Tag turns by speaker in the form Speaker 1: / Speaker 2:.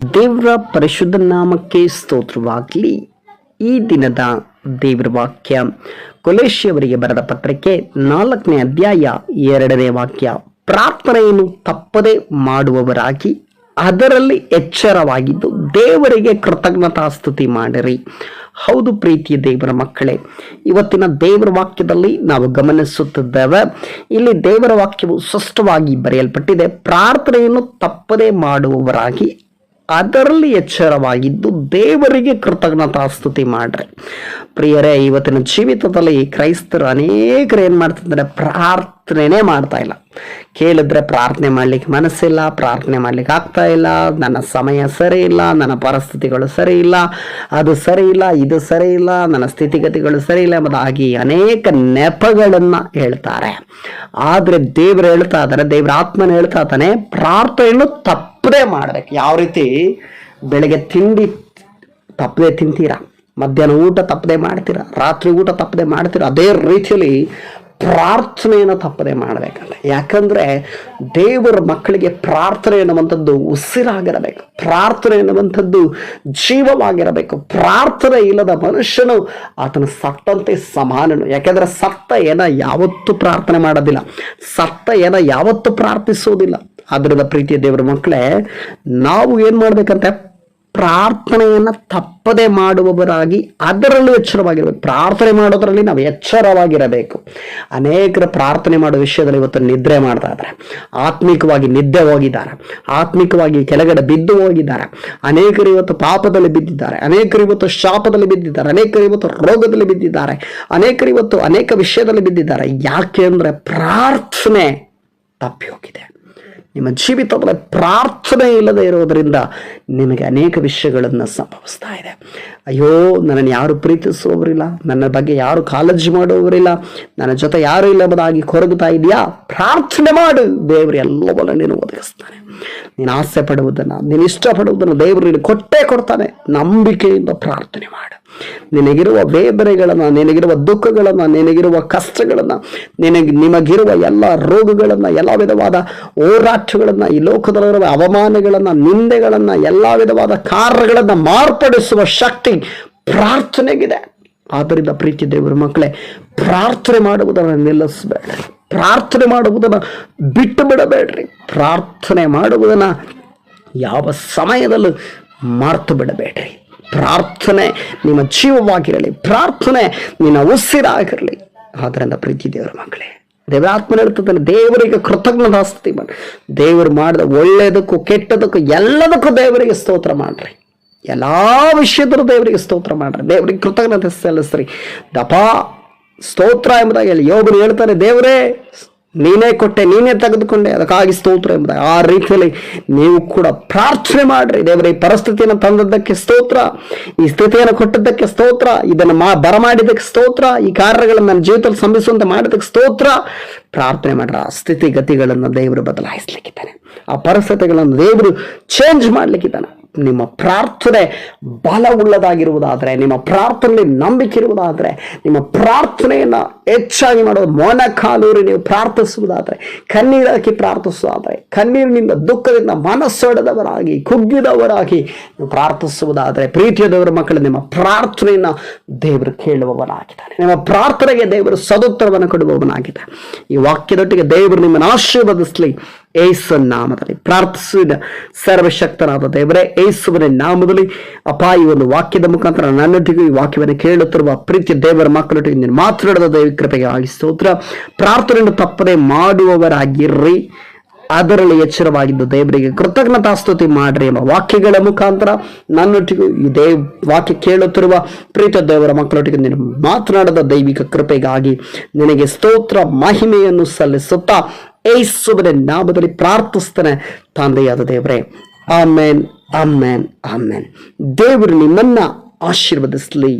Speaker 1: ದೇವರ ಪರಿಶುದ್ಧ ನಾಮಕ್ಕೆ ಸ್ತೋತ್ರವಾಗಲಿ. ಈ ದಿನದ ದೇವರ ವಾಕ್ಯ ಕೊಲೋಸ್ಯಯವರಿಗೆ ಬರೆದ ಪತ್ರಿಕೆ 4ನೇ ಅಧ್ಯಾಯ 2ನೇ ವಾಕ್ಯ. ಪ್ರಾರ್ಥನೆಯನ್ನು ತಪ್ಪದೆ ಮಾಡುವವರಾಗಿ ಅದರಲ್ಲಿ ಎಚ್ಚರವಾಗಿದ್ದು ದೇವರಿಗೆ ಕೃತಜ್ಞತಾಸ್ತುತಿ ಮಾಡಿರಿ. ಹೌದು ಪ್ರೀತಿಯ ದೇವರ ಮಕ್ಕಳೇ, ಇವತ್ತಿನ ದೇವರ ವಾಕ್ಯದಲ್ಲಿ ನಾವು ಗಮನಿಸುತ್ತಿದ್ದೇವೆ. ಇಲ್ಲಿ ದೇವರ ವಾಕ್ಯವು ಸ್ಪಷ್ಟವಾಗಿ ಬರೆಯಲ್ಪಟ್ಟಿದೆ. ಪ್ರಾರ್ಥನೆಯನ್ನು ತಪ್ಪದೆ ಮಾಡುವವರಾಗಿ ಅದರಲ್ಲಿ ಎಚ್ಚರವಾಗಿದ್ದು ದೇವರಿಗೆ ಕೃತಜ್ಞತಾಸ್ತುತಿ ಮಾಡ್ರಿ. ಪ್ರಿಯರೇ, ಇವತ್ತಿನ ಜೀವಿತದಲ್ಲಿ ಕ್ರೈಸ್ತರು ಅನೇಕರು ಏನು ಮಾಡ್ತಿದ್ದಾರೆ, ಪ್ರಾರ್ಥನೆನೇ ಮಾಡ್ತಾ ಇಲ್ಲ. ಕೇಳಿದ್ರೆ ಪ್ರಾರ್ಥನೆ ಮಾಡ್ಲಿಕ್ಕೆ ಮನಸ್ಸಿಲ್ಲ, ಪ್ರಾರ್ಥನೆ ಮಾಡ್ಲಿಕ್ಕೆ ಆಗ್ತಾ ಇಲ್ಲ, ನನ್ನ ಸಮಯ ಸರಿ ಇಲ್ಲ, ನನ್ನ ಪರಿಸ್ಥಿತಿಗಳು ಸರಿ ಇಲ್ಲ, ಅದು ಸರಿ ಇಲ್ಲ, ಇದು ಸರಿ ಇಲ್ಲ, ನನ್ನ ಸ್ಥಿತಿಗತಿಗಳು ಸರಿ ಇಲ್ಲ ಎಂಬುದಾಗಿ ಅನೇಕ ನೆಪಗಳನ್ನು ಹೇಳ್ತಾರೆ. ಆದರೆ ದೇವರು ಹೇಳ್ತಾ ಇದ್ದಾರೆ, ದೇವರ ಆತ್ಮನ ಹೇಳ್ತಾ ಇದ್ದಾನೆ, ಪ್ರಾರ್ಥನೆಯನ್ನು ತಪ್ಪದೇ ಮಾಡ್ಬೇಕು. ಯಾವ ರೀತಿ ಬೆಳಗ್ಗೆ ತಿಂಡಿ ತಪ್ಪದೆ ತಿಂತೀರಾ, ಮಧ್ಯಾಹ್ನ ಊಟ ತಪ್ಪದೆ ಮಾಡ್ತೀರಾ, ರಾತ್ರಿ ಊಟ ತಪ್ಪದೆ ಮಾಡ್ತೀರಾ, ಅದೇ ರೀತಿಯಲ್ಲಿ ಪ್ರಾರ್ಥನೆಯನ್ನು ತಪ್ಪದೆ ಮಾಡಬೇಕಂತ. ಯಾಕಂದ್ರೆ ದೇವರ ಮಕ್ಕಳಿಗೆ ಪ್ರಾರ್ಥನೆ ಎನ್ನುವಂಥದ್ದು ಉಸಿರಾಗಿರಬೇಕು, ಪ್ರಾರ್ಥನೆ ಎನ್ನುವಂಥದ್ದು ಜೀವವಾಗಿರಬೇಕು. ಪ್ರಾರ್ಥನೆ ಇಲ್ಲದ ಮನುಷ್ಯನು ಆತನ ಸತ್ತಂತೆ ಸಮಾನನು. ಯಾಕೆಂದ್ರೆ ಸತ್ತ ಏನ ಯಾವತ್ತೂ ಪ್ರಾರ್ಥನೆ ಮಾಡೋದಿಲ್ಲ, ಸತ್ತ ಏನ ಯಾವತ್ತೂ ಪ್ರಾರ್ಥಿಸೋದಿಲ್ಲ. ಆದ್ರಿಂದ ಪ್ರೀತಿಯ ದೇವರ ಮಕ್ಕಳೇ, ನಾವು ಏನ್ ಮಾಡ್ಬೇಕಂತೆ, ಪ್ರಾರ್ಥನೆಯನ್ನ ತಪ್ಪದೆ ಮಾಡುವವರಾಗಿ ಅದರಲ್ಲೂ ಎಚ್ಚರವಾಗಿರ್ಬೇಕು. ಪ್ರಾರ್ಥನೆ ಮಾಡೋದ್ರಲ್ಲಿ ನಾವು ಎಚ್ಚರವಾಗಿರಬೇಕು. ಅನೇಕರ ಪ್ರಾರ್ಥನೆ ಮಾಡೋ ವಿಷಯದಲ್ಲಿ ಇವತ್ತು ನಿದ್ರೆ ಮಾಡ್ತಾ ಇದ್ದಾರೆ, ಆತ್ಮಿಕವಾಗಿ ನಿದ್ದೆ ಹೋಗಿದ್ದಾರೆ, ಆತ್ಮಿಕವಾಗಿ ಕೆಳಗಡೆ ಬಿದ್ದು ಹೋಗಿದ್ದಾರೆ. ಅನೇಕರು ಇವತ್ತು ಪಾಪದಲ್ಲಿ ಬಿದ್ದಿದ್ದಾರೆ, ಅನೇಕರು ಇವತ್ತು ಶಾಪದಲ್ಲಿ ಬಿದ್ದಿದ್ದಾರೆ, ಅನೇಕರು ಇವತ್ತು ರೋಗದಲ್ಲಿ ಬಿದ್ದಿದ್ದಾರೆ, ಅನೇಕರು ಇವತ್ತು ಅನೇಕ ವಿಷಯದಲ್ಲಿ ಬಿದ್ದಿದ್ದಾರೆ. ಯಾಕೆ ಅಂದ್ರೆ ಪ್ರಾರ್ಥನೆ ತಪ್ಪಿ ಹೋಗಿದೆ. ನಿಮ್ಮ ಜೀವಿತದಲ್ಲಿ ಪ್ರಾರ್ಥನೆ ಇಲ್ಲದೆ ಇರೋದರಿಂದ ನಿಮಗೆ ಅನೇಕ ವಿಷಯಗಳನ್ನು ಸಂಭವಿಸ್ತಾ ಇದೆ. ಅಯ್ಯೋ, ನನ್ನನ್ನು ಯಾರು ಪ್ರೀತಿಸುವವರಿಲ್ಲ, ನನ್ನ ಬಗ್ಗೆ ಯಾರು ಕಾಳಜಿ ಮಾಡುವವರಿಲ್ಲ, ನನ್ನ ಜೊತೆ ಯಾರು ಇಲ್ಲ ಎಂಬುದಾಗಿ ಕೊರಗುತ್ತಾ ಇದೆಯಾ? ಪ್ರಾರ್ಥನೆ ಮಾಡು, ದೇವರು ಎಲ್ಲವನ್ನ ನೀನು ಒದಗಿಸ್ತಾನೆ. ನೀನು ಆಸೆ ಪಡುವುದನ್ನು, ನೀನು ಇಷ್ಟಪಡುವುದನ್ನು ದೇವರು ನೀನು ಕೊಟ್ಟೇ ಕೊಡ್ತಾನೆ. ನಂಬಿಕೆಯಿಂದ ಪ್ರಾರ್ಥನೆ ಮಾಡು. ನಿನಗಿರುವ ವೇದನೆಗಳನ್ನು, ನಿನಗಿರುವ ದುಃಖಗಳನ್ನು, ನಿನಗಿರುವ ಕಷ್ಟಗಳನ್ನು, ನಿಮಗಿರುವ ಎಲ್ಲ ರೋಗಗಳನ್ನು, ಎಲ್ಲ ವಿಧವಾದ ಹೋರಾಟಗಳನ್ನು, ಈ ಲೋಕದಲ್ಲಿರುವ ಅವಮಾನಗಳನ್ನು, ನಿಂದೆಗಳನ್ನು, ಎಲ್ಲ ವಿಧವಾದ ಕಾರ್ಯಗಳನ್ನು ಮಾರ್ಪಡಿಸುವ ಶಕ್ತಿ ಪ್ರಾರ್ಥನೆಗಿದೆ. ಆದ್ದರಿಂದ ಪ್ರೀತಿ ದೇವರ ಮಕ್ಕಳೇ, ಪ್ರಾರ್ಥನೆ ಮಾಡುವುದನ್ನು ನಿಲ್ಲಿಸಬೇಡ್ರಿ, ಪ್ರಾರ್ಥನೆ ಮಾಡುವುದನ್ನು ಬಿಟ್ಟು ಬಿಡಬೇಡ್ರಿ. ಪ್ರಾರ್ಥನೆ ಮಾಡುವುದನ್ನು ಯಾವ ಸಮಯದಲ್ಲೂ ಮರೆತು ಬಿಡಬೇಡ್ರಿ. ಪ್ರಾರ್ಥನೆ ನಿಮ್ಮ ಜೀವವಾಗಿರಲಿ, ಪ್ರಾರ್ಥನೆ ನಿನ್ನ ಉಸಿರಾಗಿರಲಿ. ಆದ್ದರಿಂದ ಪ್ರೀತಿ ದೇವರ ಮಕ್ಕಳೇ, ದೇವರ ಆತ್ಮನ ಹೇಳ್ತಾನೆ, ದೇವರಿಗೆ ಕೃತಜ್ಞತಾಸ್ತುತಿ ಮಾಡಿ. ದೇವರು ಮಾಡಿದ ಒಳ್ಳೆಯದಕ್ಕೂ ಕೆಟ್ಟದಕ್ಕೂ ಎಲ್ಲದಕ್ಕೂ ದೇವರಿಗೆ ಸ್ತೋತ್ರ ಮಾಡ್ರಿ. ಎಲ್ಲಾ ವಿಷಯದಲ್ಲೂ ದೇವರಿಗೆ ಸ್ತೋತ್ರ ಮಾಡ್ರಿ, ದೇವರಿಗೆ ಕೃತಜ್ಞತೆ ಸಲ್ಲಿಸ್ರಿ. ದಪಾ ಸ್ತೋತ್ರ ಎಂಬುದಾಗಿ ಹೇಳಿ. ಯೋಬನು ಹೇಳ್ತಾನೆ, ದೇವರೇ ನೀನೇ ಕೊಟ್ಟೆ, ನೀನೇ ತೆಗೆದುಕೊಂಡೆ, ಅದಕ್ಕಾಗಿ ಸ್ತೋತ್ರ ಎಂಬುದಾಗಿ. ಆ ರೀತಿಯಲ್ಲಿ ನೀವು ಕೂಡ ಪ್ರಾರ್ಥನೆ ಮಾಡ್ರಿ. ದೇವರ ಈ ಪರಿಸ್ಥಿತಿಯನ್ನು ತಂದದ್ದಕ್ಕೆ ಸ್ತೋತ್ರ, ಈ ಸ್ಥಿತಿಯನ್ನು ಕೊಟ್ಟದ್ದಕ್ಕೆ ಸ್ತೋತ್ರ, ಇದನ್ನು ಬರಮಾಡಿದ್ದಕ್ಕೆ ಸ್ತೋತ್ರ, ಈ ಕಾರ್ಯಗಳನ್ನು ನನ್ನ ಜೀವಿತದಲ್ಲಿ ಸಂಭವಿಸುವಂತೆ ಮಾಡಿದ್ದಕ್ಕೆ ಸ್ತೋತ್ರ. ಪ್ರಾರ್ಥನೆ ಮಾಡ್ರ. ಆ ಸ್ಥಿತಿಗತಿಗಳನ್ನು ದೇವರು ಬದಲಾಯಿಸ್ಲಿಕ್ಕಿದ್ದಾನೆ, ಆ ಪರಿಸ್ಥಿತಿಗಳನ್ನು ದೇವರು ಚೇಂಜ್ ಮಾಡ್ಲಿಕ್ಕಿದ್ದಾನೆ. ನಿಮ್ಮ ಪ್ರಾರ್ಥನೆ ಬಲವುಳ್ಳದಾಗಿರುವುದಾದರೆ, ನಿಮ್ಮ ಪ್ರಾರ್ಥನೆಯಲ್ಲಿ ನಂಬಿಕೆ ಇರುವುದಾದರೆ, ನಿಮ್ಮ ಪ್ರಾರ್ಥನೆಯನ್ನು ಹೆಚ್ಚಾಗಿ ಮಾಡೋದು, ಮೊಣಕಾಲೂರಿ ನೀವು ಪ್ರಾರ್ಥಿಸುವುದಾದರೆ, ಕಣ್ಣೀರಾಕಿ ಪ್ರಾರ್ಥಿಸುವುದಾದರೆ, ಕಣ್ಣೀರಿನಿಂದ ದುಃಖದಿಂದ ಮನಸ್ಸೊಡೆದವರಾಗಿ ಕುಗ್ಗಿದವರಾಗಿ ನೀವು ಪ್ರಾರ್ಥಿಸುವುದಾದರೆ, ಪ್ರೀತಿಯದವರ ಮಕ್ಕಳು, ನಿಮ್ಮ ಪ್ರಾರ್ಥನೆಯನ್ನು ದೇವರು ಕೇಳುವವನಾಗಿದ್ದಾನೆ. ನಿಮ್ಮ ಪ್ರಾರ್ಥನೆಗೆ ದೇವರು ಸದುತ್ತರವನ್ನು ಕೊಡುವವನಾಗಿದ್ದಾನೆ. ಈ ವಾಕ್ಯದೊಟ್ಟಿಗೆ ದೇವರು ನಿಮ್ಮನ್ನು ಆಶೀರ್ವದಿಸಲಿ. ಯೇಸುವಿನ ನಾಮದಲ್ಲಿ ಪ್ರಾರ್ಥಿಸಿದ ಸರ್ವಶಕ್ತನಾದ ದೇವರೇ, ಯೇಸುವಿನ ನಾಮದಲ್ಲಿ ಅಪ್ಪ, ಈ ಒಂದು ವಾಕ್ಯದ ಮುಖಾಂತರ ನನ್ನೊಟ್ಟಿಗೂ ಈ ವಾಕ್ಯವನ್ನು ಕೇಳುತ್ತಿರುವ ಪ್ರೀತಿಯ ದೇವರ ಮಕ್ಕಳೊಟ್ಟಿಗೆ ನೀನು ಮಾತನಾಡಿದ ದೈವ ಕೃಪೆಗೆ ಆಗಿ ಸ್ತೋತ್ರ. ಪ್ರಾರ್ಥನೆಯನ್ನು ತಪ್ಪದೆ ಮಾಡುವವರಾಗಿರ್ರಿ, ಅದರಲ್ಲಿ ಎಚ್ಚರವಾಗಿದ್ದು ದೇವರಿಗೆ ಕೃತಜ್ಞತಾಸ್ತುತಿ ಮಾಡ್ರಿ ಎಂಬ ವಾಕ್ಯಗಳ ಮುಖಾಂತರ ನನ್ನೊಟ್ಟಿಗೂ ಈ ವಾಕ್ಯ ಕೇಳುತ್ತಿರುವ ಪ್ರೀತಿಯ ದೇವರ ಮಕ್ಕಳೊಟ್ಟಿಗೆ ನೀನು ಮಾತನಾಡಿದ ದೈವಿಕ ಕೃಪೆಗಾಗಿ ನಿನಗೆ ಸ್ತೋತ್ರ ಮಹಿಮೆಯನ್ನು ಸಲ್ಲಿಸುತ್ತಾ ಯೇಸುವಿನ ನಾಮದಲ್ಲಿ ಪ್ರಾರ್ಥಿಸ್ತಾನೆ ತಂದೆಯಾದ ದೇವರೇ. Amen, amen, amen. ದೇವರು ನಿಮ್ಮನ್ನ ಆಶೀರ್ವದಿಸಲಿ.